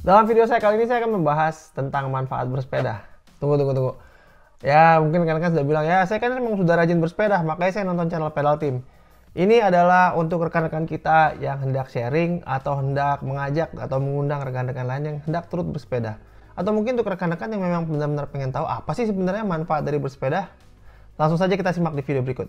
Dalam video saya kali ini saya akan membahas tentang manfaat bersepeda. Tunggu. Ya mungkin rekan-rekan sudah bilang, ya saya kan memang sudah rajin bersepeda, makanya saya nonton channel Pedal Team. Ini adalah untuk rekan-rekan kita yang hendak sharing atau hendak mengajak atau mengundang rekan-rekan lain yang hendak turut bersepeda. Atau mungkin untuk rekan-rekan yang memang benar-benar pengen tahu apa sih sebenarnya manfaat dari bersepeda. Langsung saja kita simak di video berikut.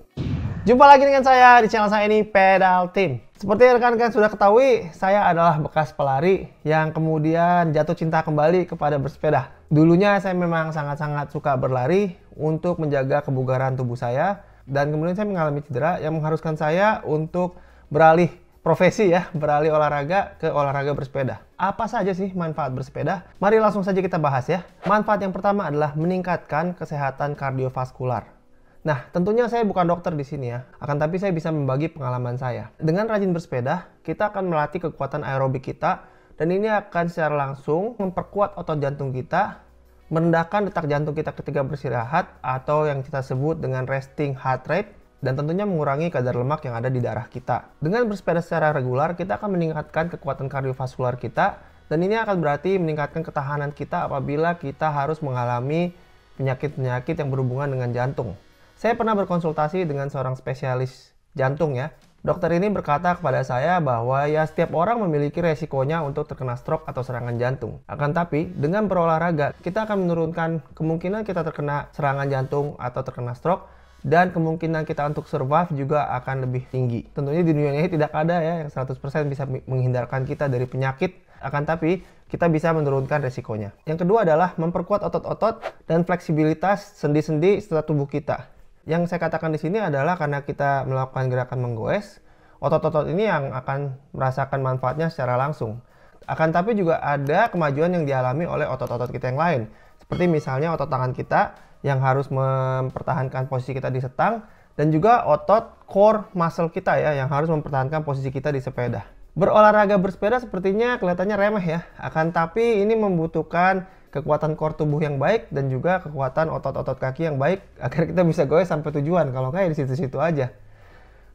Jumpa lagi dengan saya di channel saya ini, Pedal Team. Seperti rekan-rekan sudah ketahui, saya adalah bekas pelari yang kemudian jatuh cinta kembali kepada bersepeda. Dulunya saya memang sangat-sangat suka berlari untuk menjaga kebugaran tubuh saya. Dan kemudian saya mengalami cedera yang mengharuskan saya untuk beralih profesi ya, beralih olahraga ke olahraga bersepeda. Apa saja sih manfaat bersepeda? Mari langsung saja kita bahas ya. Manfaat yang pertama adalah meningkatkan kesehatan kardiovaskular. Nah, tentunya saya bukan dokter di sini ya, akan tapi saya bisa membagi pengalaman saya. Dengan rajin bersepeda, kita akan melatih kekuatan aerobik kita, dan ini akan secara langsung memperkuat otot jantung kita, merendahkan detak jantung kita ketika beristirahat, atau yang kita sebut dengan resting heart rate, dan tentunya mengurangi kadar lemak yang ada di darah kita. Dengan bersepeda secara regular, kita akan meningkatkan kekuatan kardiovaskular kita, dan ini akan berarti meningkatkan ketahanan kita apabila kita harus mengalami penyakit-penyakit yang berhubungan dengan jantung. Saya pernah berkonsultasi dengan seorang spesialis jantung ya. Dokter ini berkata kepada saya bahwa ya setiap orang memiliki resikonya untuk terkena stroke atau serangan jantung. Akan tapi dengan berolahraga kita akan menurunkan kemungkinan kita terkena serangan jantung atau terkena stroke, dan kemungkinan kita untuk survive juga akan lebih tinggi. Tentunya di dunia ini tidak ada ya yang 100% bisa menghindarkan kita dari penyakit. Akan tapi kita bisa menurunkan resikonya. Yang kedua adalah memperkuat otot-otot dan fleksibilitas sendi-sendi setelah tubuh kita. Yang saya katakan di sini adalah karena kita melakukan gerakan menggoes, otot-otot ini yang akan merasakan manfaatnya secara langsung. Akan tapi juga ada kemajuan yang dialami oleh otot-otot kita yang lain. Seperti misalnya otot tangan kita yang harus mempertahankan posisi kita di setang, dan juga otot core muscle kita ya yang harus mempertahankan posisi kita di sepeda. Berolahraga bersepeda sepertinya kelihatannya remeh ya, akan tapi ini membutuhkan kekuatan core tubuh yang baik dan juga kekuatan otot-otot kaki yang baik agar kita bisa goes sampai tujuan, kalau nggak ya di situ-situ aja.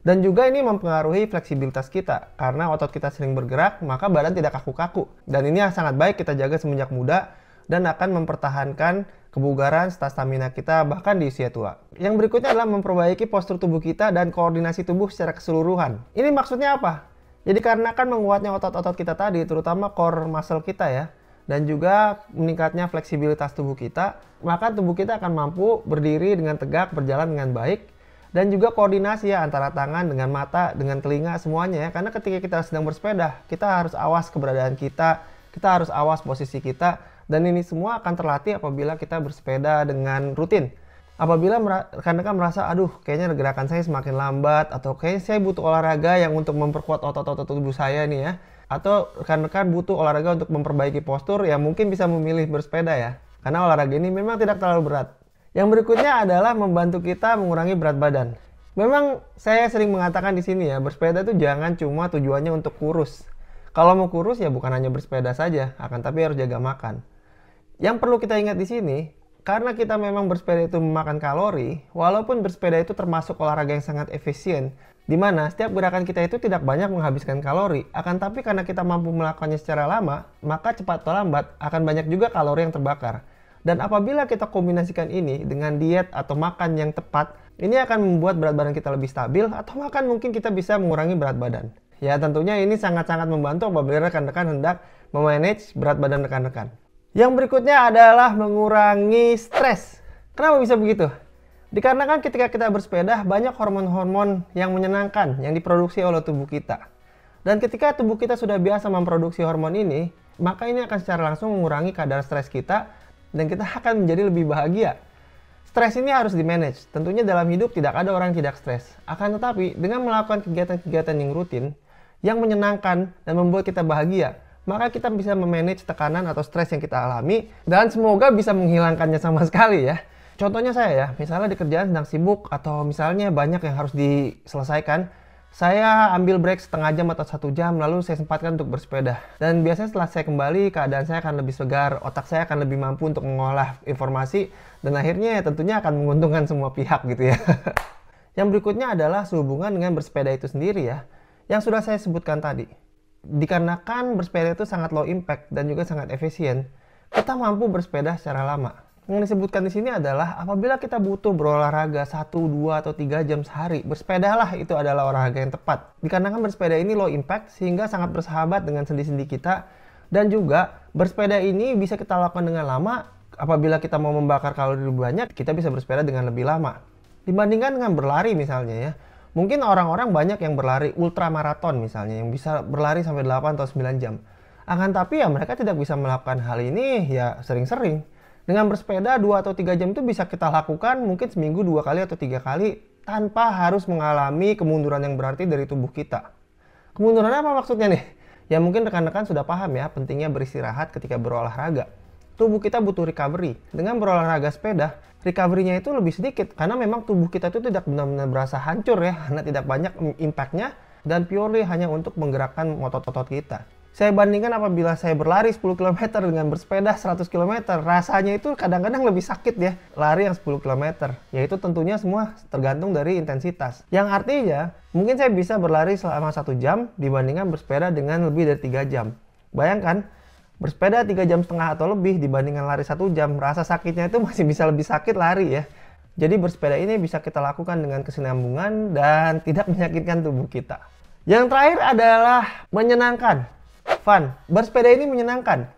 Dan juga ini mempengaruhi fleksibilitas kita, karena otot kita sering bergerak maka badan tidak kaku-kaku, dan ini sangat baik kita jaga semenjak muda dan akan mempertahankan kebugaran serta stamina kita bahkan di usia tua. Yang berikutnya adalah memperbaiki postur tubuh kita dan koordinasi tubuh secara keseluruhan. Ini maksudnya apa? Jadi karena kan menguatnya otot-otot kita tadi, terutama core muscle kita ya, dan juga meningkatnya fleksibilitas tubuh kita, maka tubuh kita akan mampu berdiri dengan tegak, berjalan dengan baik, dan juga koordinasi ya antara tangan dengan mata, dengan telinga, semuanya ya. Karena ketika kita sedang bersepeda, kita harus awas keberadaan kita harus awas posisi kita, dan ini semua akan terlatih apabila kita bersepeda dengan rutin. Apabila rekan-rekan merasa, aduh kayaknya gerakan saya semakin lambat, atau kayaknya saya butuh olahraga yang untuk memperkuat otot-otot tubuh saya nih ya, atau rekan-rekan butuh olahraga untuk memperbaiki postur, ya mungkin bisa memilih bersepeda ya, karena olahraga ini memang tidak terlalu berat. Yang berikutnya adalah membantu kita mengurangi berat badan. Memang saya sering mengatakan di sini ya, bersepeda itu jangan cuma tujuannya untuk kurus. Kalau mau kurus ya bukan hanya bersepeda saja, akan tapi harus jaga makan. Yang perlu kita ingat di sini, karena kita memang bersepeda itu memakan kalori, walaupun bersepeda itu termasuk olahraga yang sangat efisien, di mana setiap gerakan kita itu tidak banyak menghabiskan kalori, akan tapi karena kita mampu melakukannya secara lama, maka cepat atau lambat akan banyak juga kalori yang terbakar. Dan apabila kita kombinasikan ini dengan diet atau makan yang tepat, ini akan membuat berat badan kita lebih stabil, atau bahkan mungkin kita bisa mengurangi berat badan. Ya tentunya ini sangat-sangat membantu apabila rekan-rekan hendak memanage berat badan rekan-rekan. Yang berikutnya adalah mengurangi stres. Kenapa bisa begitu? Dikarenakan ketika kita bersepeda, banyak hormon-hormon yang menyenangkan yang diproduksi oleh tubuh kita. Dan ketika tubuh kita sudah biasa memproduksi hormon ini, maka ini akan secara langsung mengurangi kadar stres kita, dan kita akan menjadi lebih bahagia. Stres ini harus di-manage. Tentunya dalam hidup tidak ada orang yang tidak stres. Akan tetapi, dengan melakukan kegiatan-kegiatan yang rutin, yang menyenangkan dan membuat kita bahagia, maka kita bisa memanage tekanan atau stres yang kita alami, dan semoga bisa menghilangkannya sama sekali ya. Contohnya saya ya, misalnya di kerjaan sedang sibuk atau misalnya banyak yang harus diselesaikan, saya ambil break setengah jam atau 1 jam, lalu saya sempatkan untuk bersepeda. Dan biasanya setelah saya kembali, keadaan saya akan lebih segar, otak saya akan lebih mampu untuk mengolah informasi, dan akhirnya ya tentunya akan menguntungkan semua pihak gitu ya. Yang berikutnya adalah sehubungan dengan bersepeda itu sendiri ya, yang sudah saya sebutkan tadi. Dikarenakan bersepeda itu sangat low impact dan juga sangat efisien, kita mampu bersepeda secara lama. Yang disebutkan di sini adalah apabila kita butuh berolahraga 1, 2, atau 3 jam sehari, bersepedalah itu adalah olahraga yang tepat. Dikarenakan bersepeda ini low impact sehingga sangat bersahabat dengan sendi-sendi kita, dan juga bersepeda ini bisa kita lakukan dengan lama. Apabila kita mau membakar kalori lebih banyak, kita bisa bersepeda dengan lebih lama. Dibandingkan dengan berlari misalnya ya. Mungkin orang-orang banyak yang berlari ultramaraton misalnya, yang bisa berlari sampai 8 atau 9 jam. Akan tapi ya mereka tidak bisa melakukan hal ini ya sering-sering. Dengan bersepeda 2 atau 3 jam itu bisa kita lakukan mungkin seminggu 2 kali atau 3 kali tanpa harus mengalami kemunduran yang berarti dari tubuh kita. Kemunduran apa maksudnya nih? Ya mungkin rekan-rekan sudah paham ya pentingnya beristirahat ketika berolahraga. Tubuh kita butuh recovery. Dengan berolahraga sepeda, recovery-nya itu lebih sedikit karena memang tubuh kita itu tidak benar-benar berasa hancur ya, karena tidak banyak impact-nya dan purely hanya untuk menggerakkan otot-otot kita. Saya bandingkan apabila saya berlari 10 km dengan bersepeda 100 km, rasanya itu kadang-kadang lebih sakit ya, lari yang 10 km. Yaitu tentunya semua tergantung dari intensitas. Yang artinya, mungkin saya bisa berlari selama 1 jam dibandingkan bersepeda dengan lebih dari 3 jam. Bayangkan, bersepeda 3,5 jam atau lebih dibandingkan lari 1 jam, rasa sakitnya itu masih bisa lebih sakit lari ya. Jadi bersepeda ini bisa kita lakukan dengan kesinambungan dan tidak menyakitkan tubuh kita. Yang terakhir adalah menyenangkan. Fun. Bersepeda ini menyenangkan.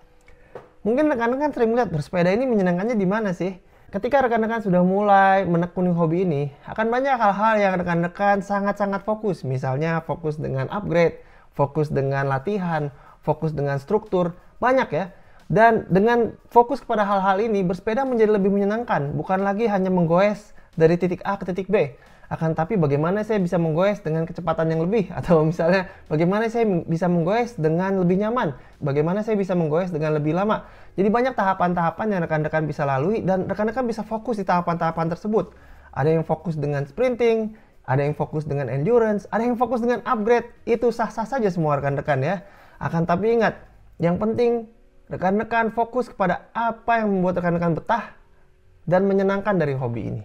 Mungkin rekan-rekan sering melihat bersepeda ini menyenangkannya di mana sih? Ketika rekan-rekan sudah mulai menekuni hobi ini, akan banyak hal-hal yang rekan-rekan sangat-sangat fokus. Misalnya fokus dengan upgrade, fokus dengan latihan, fokus dengan struktur. Banyak ya. Dan dengan fokus kepada hal-hal ini, bersepeda menjadi lebih menyenangkan. Bukan lagi hanya menggoes dari titik A ke titik B. Akan tapi bagaimana saya bisa menggoes dengan kecepatan yang lebih, atau misalnya bagaimana saya bisa menggoes dengan lebih nyaman, bagaimana saya bisa menggoes dengan lebih lama. Jadi banyak tahapan-tahapan yang rekan-rekan bisa lalui dan rekan-rekan bisa fokus di tahapan-tahapan tersebut. Ada yang fokus dengan sprinting, ada yang fokus dengan endurance, ada yang fokus dengan upgrade. Itu sah-sah saja semua rekan-rekan ya. Akan tapi ingat, yang penting rekan-rekan fokus kepada apa yang membuat rekan-rekan betah dan menyenangkan dari hobi ini.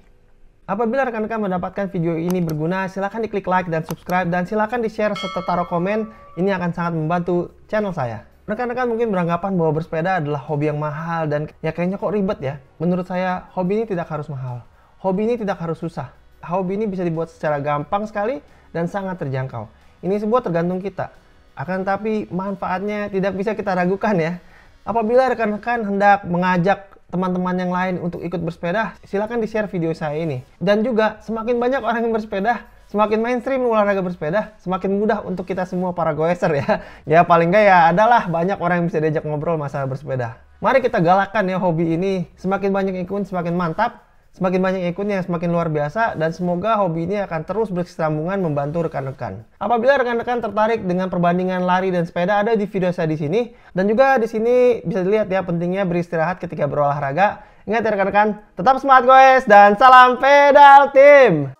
Apabila rekan-rekan mendapatkan video ini berguna, silahkan diklik like dan subscribe, dan silahkan di-share serta taruh komen. Ini akan sangat membantu channel saya. Rekan-rekan mungkin beranggapan bahwa bersepeda adalah hobi yang mahal dan ya kayaknya kok ribet ya. Menurut saya, hobi ini tidak harus mahal. Hobi ini tidak harus susah. Hobi ini bisa dibuat secara gampang sekali dan sangat terjangkau. Ini semua tergantung kita. Akan tapi manfaatnya tidak bisa kita ragukan ya. Apabila rekan-rekan hendak mengajak teman-teman yang lain untuk ikut bersepeda, silakan di-share video saya ini. Dan juga semakin banyak orang yang bersepeda, semakin mainstream olahraga bersepeda, semakin mudah untuk kita semua para goeser ya. Ya paling nggak ya adalah banyak orang yang bisa diajak ngobrol masalah bersepeda. Mari kita galakkan ya hobi ini. Semakin banyak ikut, semakin mantap. Semakin banyak ikutnya semakin luar biasa, dan semoga hobi ini akan terus berkesinambungan membantu rekan-rekan. Apabila rekan-rekan tertarik dengan perbandingan lari dan sepeda, ada di video saya di sini. Dan juga di sini bisa dilihat ya pentingnya beristirahat ketika berolahraga. Ingat ya rekan-rekan, tetap semangat goes dan salam pedal team.